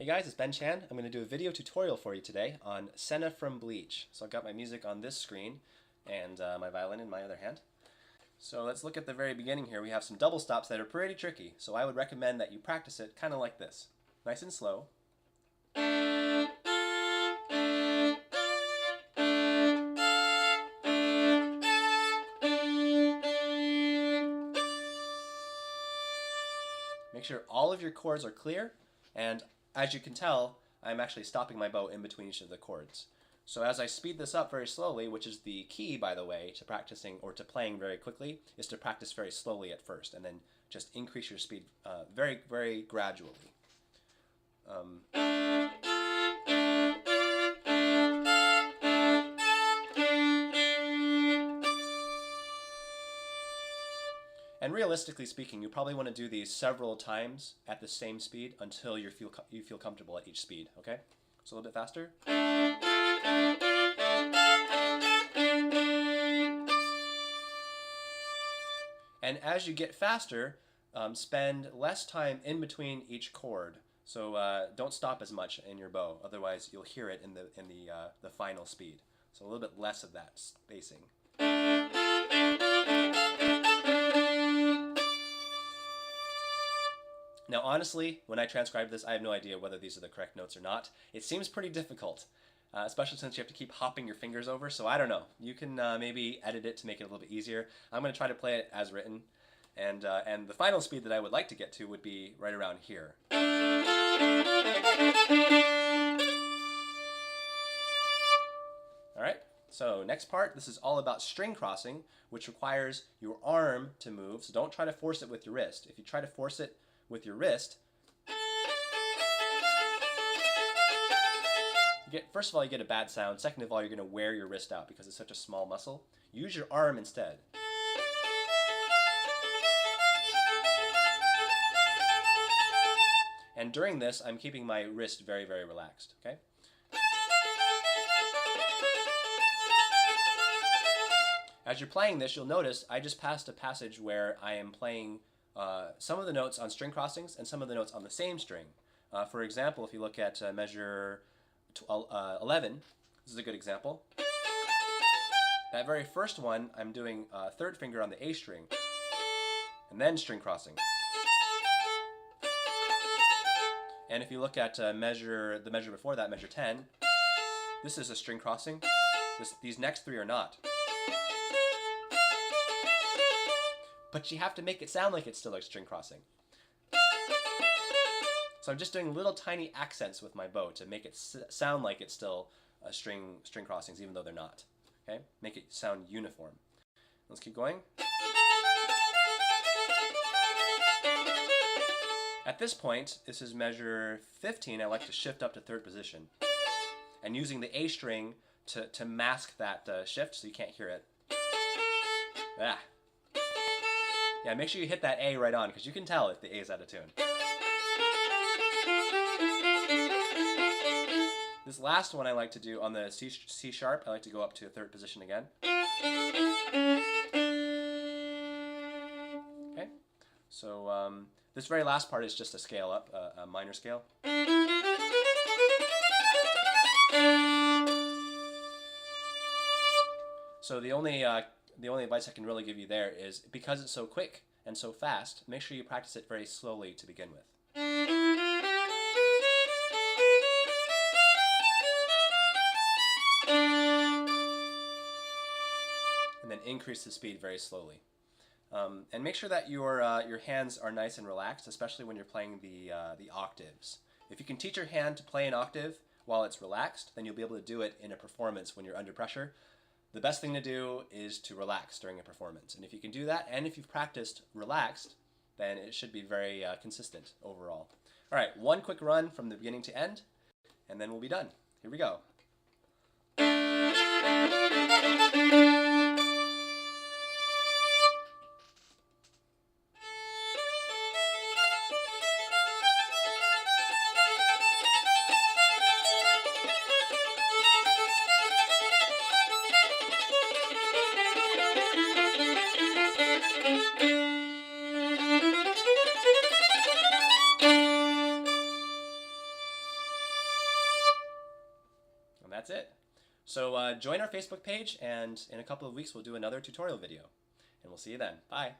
Hey guys, it's Ben Chan. I'm going to do a video tutorial for you today on Senna from Bleach. So I've got my music on this screen and my violin in my other hand. So let's look at the very beginning here. We have some double stops that are pretty tricky. So I would recommend that you practice it kind of like this. Nice and slow. Make sure all of your chords are clear, and as you can tell, I'm actually stopping my bow in between each of the chords. So as I speed this up very slowly, which is the key, by the way, to practicing or to playing very quickly, is to practice very slowly at first and then just increase your speed very, very gradually. And realistically speaking, you probably want to do these several times at the same speed until you feel comfortable at each speed, okay? So a little bit faster. And as you get faster, spend less time in between each chord. So don't stop as much in your bow, otherwise you'll hear it in the final speed. So a little bit less of that spacing. Now honestly, when I transcribe this, I have no idea whether these are the correct notes or not. It seems pretty difficult, especially since you have to keep hopping your fingers over, so I don't know. You can maybe edit it to make it a little bit easier. I'm going to try to play it as written, and the final speed that I would like to get to would be right around here. Alright, so next part, this is all about string crossing, which requires your arm to move, so don't try to force it with your wrist. If you try to force it with your wrist, first of all, you get a bad sound. Second of all, you're going to wear your wrist out because it's such a small muscle. Use your arm instead. And during this, I'm keeping my wrist very, very relaxed, okay? As you're playing this, you'll notice I just passed a passage where I am playing some of the notes on string crossings and some of the notes on the same string. For example, if you look at measure 11, this is a good example. That very first one, I'm doing third finger on the A string, and then string crossing. And if you look at the measure before that, measure 10, this is a string crossing. These next three are not. But you have to make it sound like it's still a string crossing. So I'm just doing little tiny accents with my bow to make it sound like it's still string crossings, even though they're not. Okay? Make it sound uniform. Let's keep going. At this point, this is measure 15. I like to shift up to third position. And using the A string to mask that shift so you can't hear it. Ah. Yeah, make sure you hit that A right on, because you can tell if the A is out of tune. This last one I like to do on the C sharp, I like to go up to a third position again. Okay, so this very last part is just a scale up, a minor scale. So the only advice I can really give you there is, because it's so quick and so fast, make sure you practice it very slowly to begin with. And then increase the speed very slowly. And make sure that your hands are nice and relaxed, especially when you're playing the octaves. If you can teach your hand to play an octave while it's relaxed, then you'll be able to do it in a performance when you're under pressure. The best thing to do is to relax during a performance. And if you can do that, and if you've practiced relaxed, then it should be very consistent overall. All right, one quick run from the beginning to end, and then we'll be done. Here we go. that's it. So join our Facebook page, and in a couple of weeks we'll do another tutorial video. And we'll see you then. Bye.